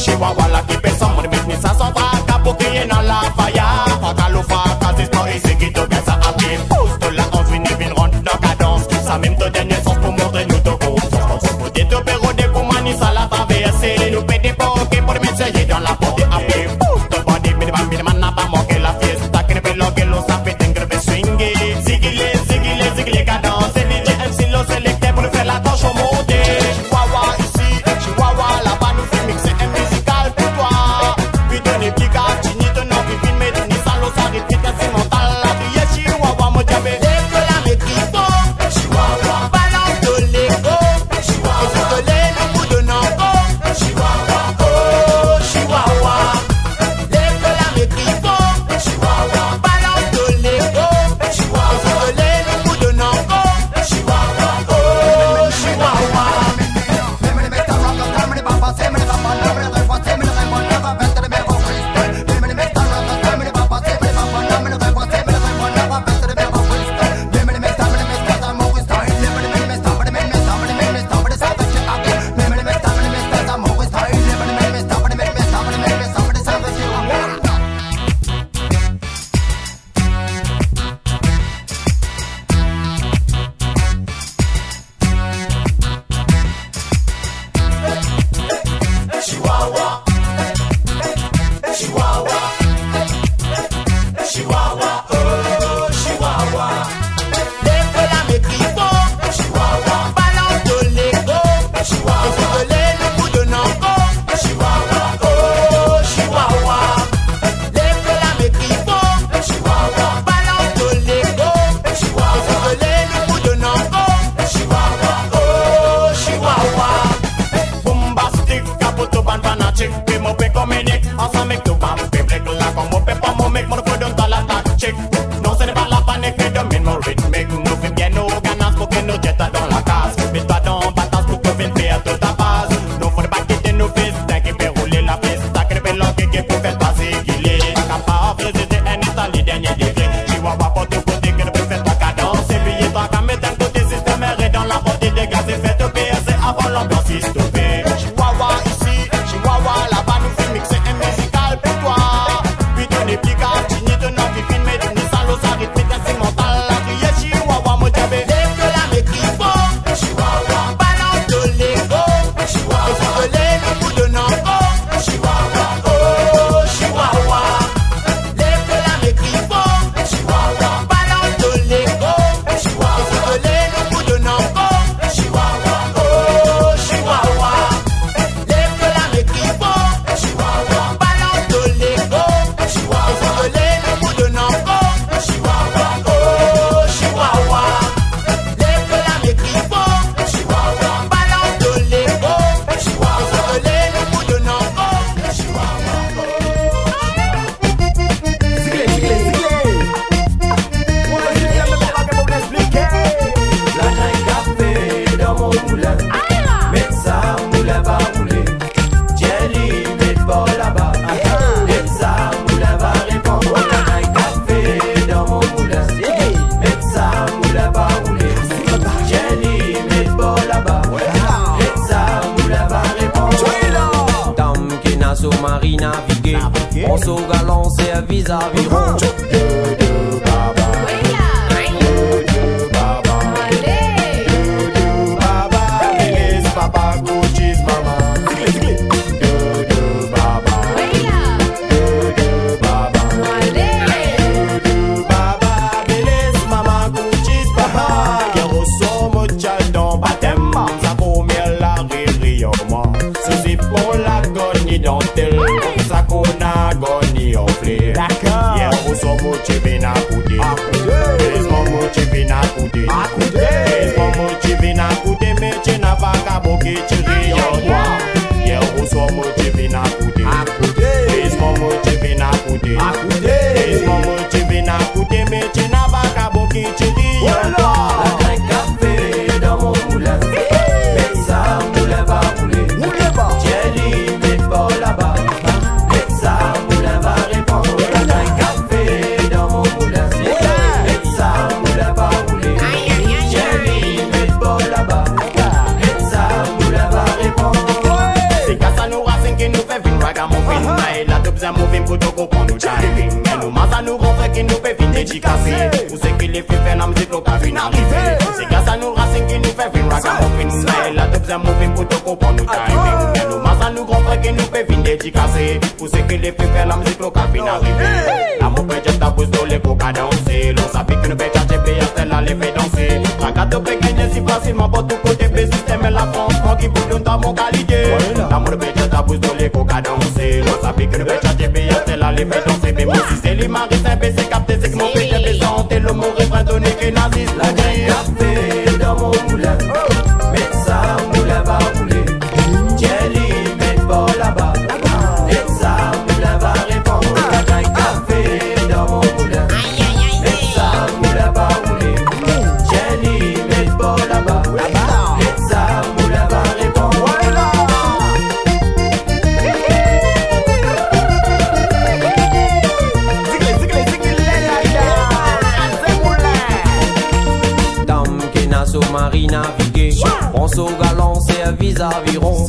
Chihuahua la qui fait son monde, mais ça s'en va, pour crier dans la faïa. Fakalo fakas, c'est pas ici qui te gagne ça à pied. Pousse de la hanche, vine rentre dans cadence. Ça même te donne sens pour montrer nous te confiance. Pour des te péroder pour manier ça la traverser. Nous paie des poquets pour mettre dans la porte à pied. Pousse de body, mais n'a pas manqué la fiesta. Qui ne peut loguer l'eau, ça fait un grave swinguer. Ziggy, cadence. C'est DJ MC, l'eau sélecté pour faire la tâche au monté. Chihuahua ici, Chihuahua là-bas, nous fait mixer un musical pour toi. Puis donner petit gars, chini de nos vivines, mais donner ça, l'eau, ça répète, c'est mental. La vie, Chihuahua, mon diable. Lève de la métrico, Chihuahua. Balance de l'ego, Chihuahua. Isolé le bout de Nango, Chihuahua. Oh, Chihuahua. Lève de la métrico, Chihuahua. Balance de l'ego, Chihuahua. Isolé le bout de Nango, Chihuahua. Oh, Chihuahua. Chihuahua, oh Chihuahua. Lève la métrico, Chihuahua. Balance de l'ego, Chihuahua. Isolé le bout de Nango, Chihuahua, oh Chihuahua. Lève la métrico, Chihuahua. Balance de l'ego, Chihuahua. Isolé le bout de Nango, Chihuahua, oh Chihuahua. Bombastique, capote ban fanatique, puis mon pé communique. Ensemble avec tout bam, puis break la comme mon pé pas mon mec, mon feu dans la tactique. Non, ce n'est pas la panique qui domine mon rythmique. Nous fait bien nos ganas pour que nous jettent dans la case. Mais toi dans batasse pour que tu viennes faire toute ta base. Nous faut pas quitter nos fils, d'un qui fait rouler la piste. T'as créé l'enquête qui peut faire passer qu'il est. T'as pas président un instant les derniers degrés. Chihuahua pour tout côté que ne peut faire ta cadence. Et puis toi qu'à mettre un côté système et dans la portée des gaz et fait te PSC avant l'ambiance est stoppée. Chihuahua ici, Chihuahua là-bas nous fait mixer un musical pour toi. Puis donner plus gars, chini de nos vivines, mais donner ça l'eau, ça répète c'est mental. La criée Chihuahua, mon diable. Lève de la métrico, Chihuahua. Balance de l'ego, Chihuahua. Isolé le bout de Nango, Chihuahua, oh Chihuahua. Lève de la métrico, Chihuahua. Balance de l'ego, Chihuahua. Isolé le bout de Nango, Chihuahua, oh Chihuahua. Lève de la métrico, Chihuahua. Balance de l'ego, Chihuahua. Isolé le bout de Nango, Chihuahua, oh Chihuahua. Lève de la métrico, Chihuahua. Balance de l'ego, Chihuahua. Isolé le bout de Nango, Chihuahua, La train café dans mon moulin. Mets ça, moulin va rouler. Jelly, mets pas là-bas. Mets ça, moulin va répondre. La train café dans mon moulin. Mets ça, moulin va rouler. Jelly, mets pas là-bas. Mets ça, moulin va répondre. Dame qui n'a sous-marin navigué. On s'au galant, c'est un vis-à-vis rond. Papa, Gucci's mama. Baba. Baba, Belis, mama, Gucci's papa. Quiero somos chaldon baptême. Ça pour la ririoma. Ceci pour la goni dentelle. Ça qu'on a goni au flé. D'accord. Quiero somos chivina coudé. Belis, maman, chivina coudé. Belis, maman, chivina coudé. Mais tu n'as pas qu'à boquer, tu ris en toi. Quiero somos chivina coudé. Belis, maman, chivina coudé. Belis, maman, chivina coudé. Mais tu n'as pas qu'à boquer, tu ris en toi. La train café dans mon moulin. Mets ça, moulin va rouler. Jelly, mets pas là-bas. Mets ça, moulin va répondre. La train café dans mon moulin. Mets ça, moulin va rouler. Jelly, mets pas là-bas. Mets ça, moulin va faisait moving pour tout comprendre nous timing. Et nous masse à nous rentrer qui nous fait venir dédicacer. Pour ce qui les fait faire la musique locale vient arriver. C'est grâce à nous racines qui nous fait venir ragamuffin. Mais là tout faisait moving pour tout comprendre nous timing. Et nous masse à nous rentrer qui nous fait venir dédicacer. Pour ce qui les fait faire la musique locale vient arriver. La mon père ta pousse dans les coca danser. L'on savait que nous fait chercher payer celle là les fait danser. Ragato peut gagner si facilement pour tout côté. Le système et la France, moi qui vous donne ta mon qualité. La mon père ta pousse dans les coca danser. L'on savait que nous fait chercher payer celle là les fait danser. Mais moi si c'est les maris simples c'est capté c'est que mon père présente. Le mot refrain donné que nazis la gagne. Café dans mon moulin. Mets ça moulin va rouler. Jelly met pas là-bas. Mets ça moulin va répondre. La gagne café dans mon moulin. Mets ça moulin va rouler. Jelly met pas là-bas. Mets ça moulin va répondre. Dame qui n'a sous-marin navigué. Pense au galant, c'est un vis-à-vis rond.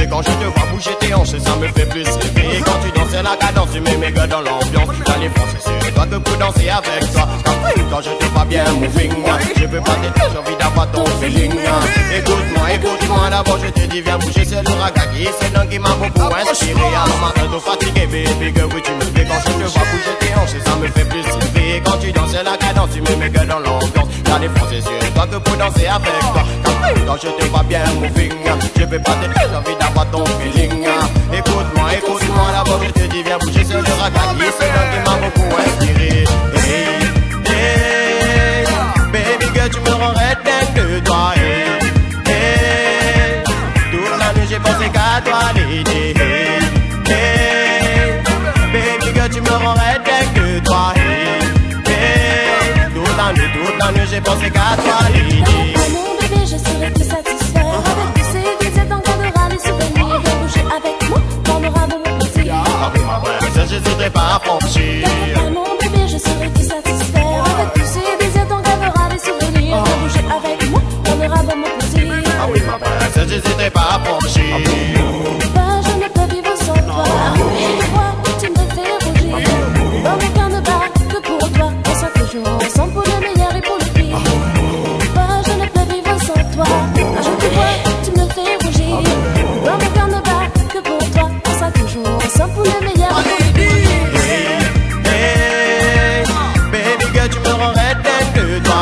Quand je te vois bouger tes hanches, ça me fait plus rêver. Quand tu danses la cadence, tu mets mes gars dans l'ambiance. T'as les Français, c'est toi que pour danser avec toi. Quand je te vois bien moving, je veux pas t'aider, j'ai envie d'avoir ton feeling. Écoute-moi d'abord, je te dis viens bouger, c'est le raga qui c'est l'un qui m'a beaucoup inspiré. Un matin trop fatigué, baby girl, oui tu me fais. Quand je te vois bouger tes hanches, ça me fait plus rêver. Quand tu danses la cadence, tu mets mes gars dans l'ambiance. T'as les Français, c'est toi que pour danser avec toi. Quand je te vois bien moving, je veux pas t'aider, j'ai envie d'avoir ton feeling. Écoute-moi d'abord, je te dis viens bouger, c'est le raga qui c'est l'un qui m'a beaucoup inspiré. Baby girl, tu me rends dingue de toi. Toute la nuit j'ai pensé qu'à toi l'idée. Baby girl, tu me rends dingue de toi. Toute la nuit j'ai pensé qu'à toi l'idée. Mon bébé, je serai te satisfaire. Avec tous ces désirs t'engageras les souvenirs. Viens bouger avec moi, on aura de mon plaisir. Ah oui ma princesse, j'hésiterai pas à franchir. Mon bébé, je serai te satisfaire. Avec tous ces désirs t'engageras les souvenirs. Viens bouger avec moi, on aura de mon plaisir. Ah oui ma princesse, j'hésiterai pas à franchir. Je ne peux vivre sans toi. Toi, tu me fais rougir. Dans mon cœur ne bat que pour toi. On sera toujours ensemble pour le meilleur et pour le pire. Je ne peux vivre sans toi. Je te vois, tu me fais rougir. Dans mon cœur ne bat que pour toi. On sera toujours ensemble pour le meilleur et pour le pire. Baby girl, tu me rends dingue de toi.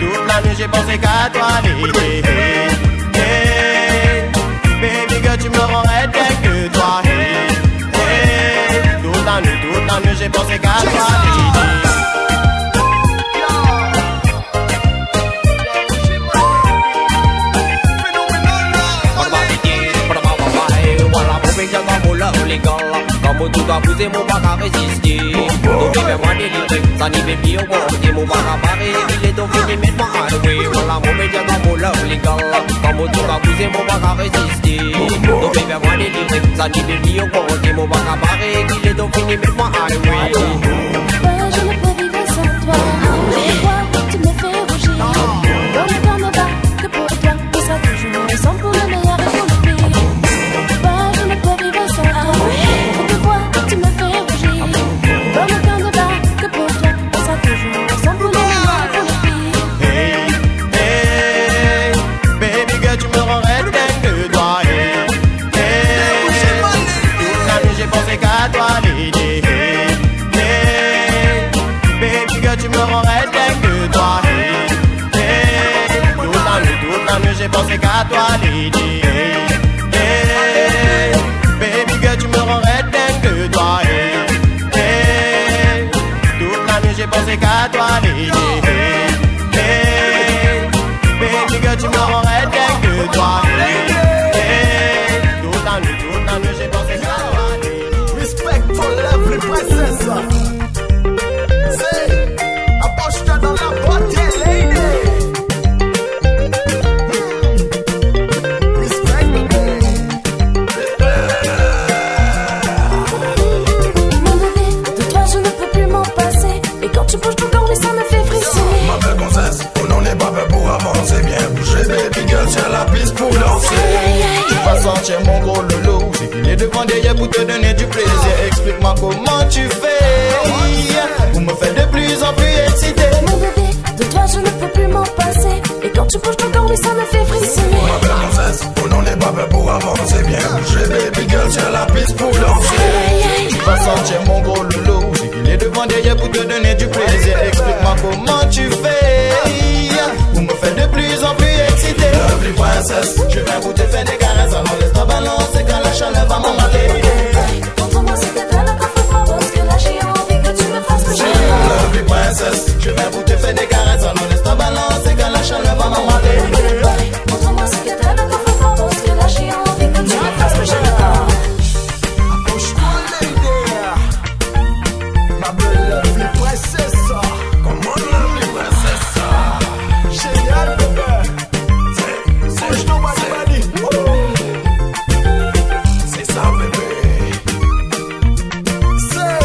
Toute la nuit j'ai pensé qu'à toi l'idée. Baby girl, tu me rends dingue de toi. Toute la nuit j'ai pensé qu'à toi l'idée. Kamu Comme tout va pousser, mon bac à résister. Donc fais-moi délirer, ça n'y fait plus au bon. Et mon bac à barrer, il est donc fini, mets-moi à louer. Voilà mon média dans mon lovely girl. Comme tout va pousser, mon bac à résister. Donc fais-moi délirer, ça n'y fait plus au bon. Et mon bac à barrer, il est donc fini, mets-moi à louer. Je ne peux vivre sans toi. Pourquoi tu me fais rougir? Dans le temps ne va que pour toi. On sera toujours ensemble pour le meilleur et pour le pire. Pourquoi je ne peux vivre sans toi? Pourquoi tu me fais rougir? Dans le temps ne va que pour toi. On sera toujours ensemble pour le meilleur et pour le pire. Hey, hey, baby girl, tu me rends red dingue de toi. Hey, hey, toute la nuit j'ai pensé qu'à toi, Lady. Baby girl, tu me rends red dingue de toi. Hey, hey, toute la nuit j'ai pensé qu'à toi, Lady. Hey, baby girl, tu me rends red dingue de toi. Hey, hey, toute la nuit j'ai pensé qu'à toi, Lady. Hey, baby girl, tu me rends red dingue de toi. Hey, toute la nuit j'ai pensé qu'à toi, Lady. Respect for lovely princess. Say, approche-toi dans la beauté, lady. Respect, baby. Mon bébé, de toi je ne peux plus m'en passer. Et quand tu bouges ton corps, oui, ça me fait frissonner. Ma belle gonzesse, on n'en est pas fait pour avancer. Bien bouger, baby girl, sur la piste pour danser. Tu vas sentir mon gros loulou. C'est qu'il est devant derrière pour te donner du plaisir. Explique-moi comment tu fais pour me faire de plus en plus excité. Mon bébé, de toi je ne peux plus m'en passer. Et quand tu bouges ton corps, oui, ça me fait frissonner. Ma belle gonzesse, on n'en est pas fait pour avancer. Bien bouger, baby girl, sur la piste pour danser. Tu vas sentir mon gros loulou. C'est qu'il est devant derrière pour te donner du plaisir. Explique-moi comment tu fais pour me faire de plus en plus excité. Lovely princess, Je viens pour te faire des caresses. Alors laisse ta balancer quand la chaleur va m'emballer. Montre-moi si t'es belle encore plus fort. Parce que là j'ai envie que tu me fasses bouger. lovely princess. Je viens pour te faire des caresses. Alors laisse ta balancer quand la chaleur va m'emballer. Montre-moi si t'es belle encore plus fort. Parce que là j'ai envie que tu me fasses bouger. Approche-toi, lady. Ma belle lovely princess. Come on, lovely princess. Génial, bébé. Bouge ton body. C'est ça, bébé. C'est.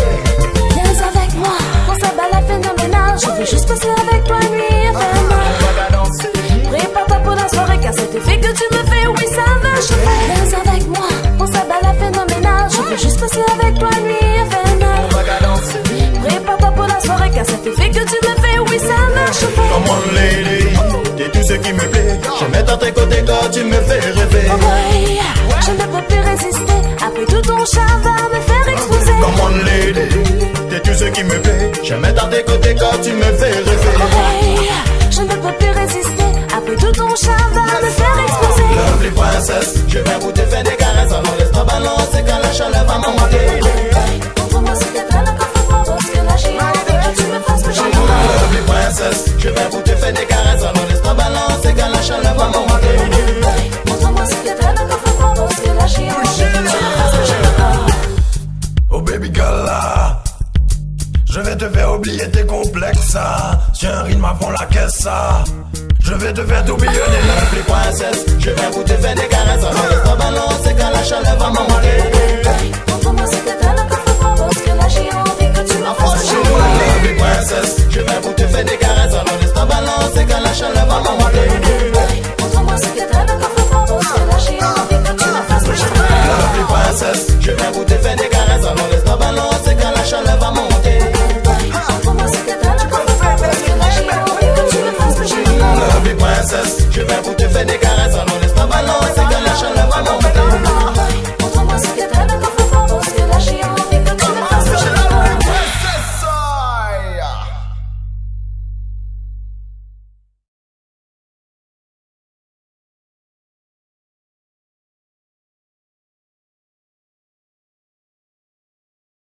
Viens avec moi, on s'abat la phénoménale. Je veux juste passer avec toi une nuit infernale. Prépare-toi pour la soirée, car cet effet que tu me fais, oui, ça va chauffer. Viens avec moi, on s'abat la phénoménale. Je veux juste passer avec toi une nuit infernale. Prépare-toi pour la soirée, car cet effet que tu me fais, oui, ça va chauffer. Come on lady, t'es tout ce qui me plaît. Je mets à tes côtés quand tu me fais rêver. Ouais, je ne peux plus résister. Après tout ton charme va me faire exploser. Come on lady, t'es tout ce qui me plaît. Je mets à tes côtés quand tu me fais rêver. Ouais, je ne peux plus résister. Après tout ton charme va me faire exploser. Lovely princess, je viens pour te faire des caresses. Alors laisse ta balancer quand la chaleur va m'emballer. Montre-moi si t'es belle encore plus fort. Parce que là j'ai envie que tu me fasses bouger. Lovely princess, je viens pour te faire des caresses. Alors laisse ta balancer quand la chaleur va m'emballer. Montre-moi si t'es belle encore plus fort. Parce que là j'ai envie que tu me fasses bouger. Oh baby girl là, je vais te faire oublier tes complexes. J'ai un rythme à fond la caisse. Je vais te faire tourbillonner. Lovely princess, je viens pour te faire des caresses. Alors laisse ta balancer quand la chaleur va m'emballer. Montre-moi si t'es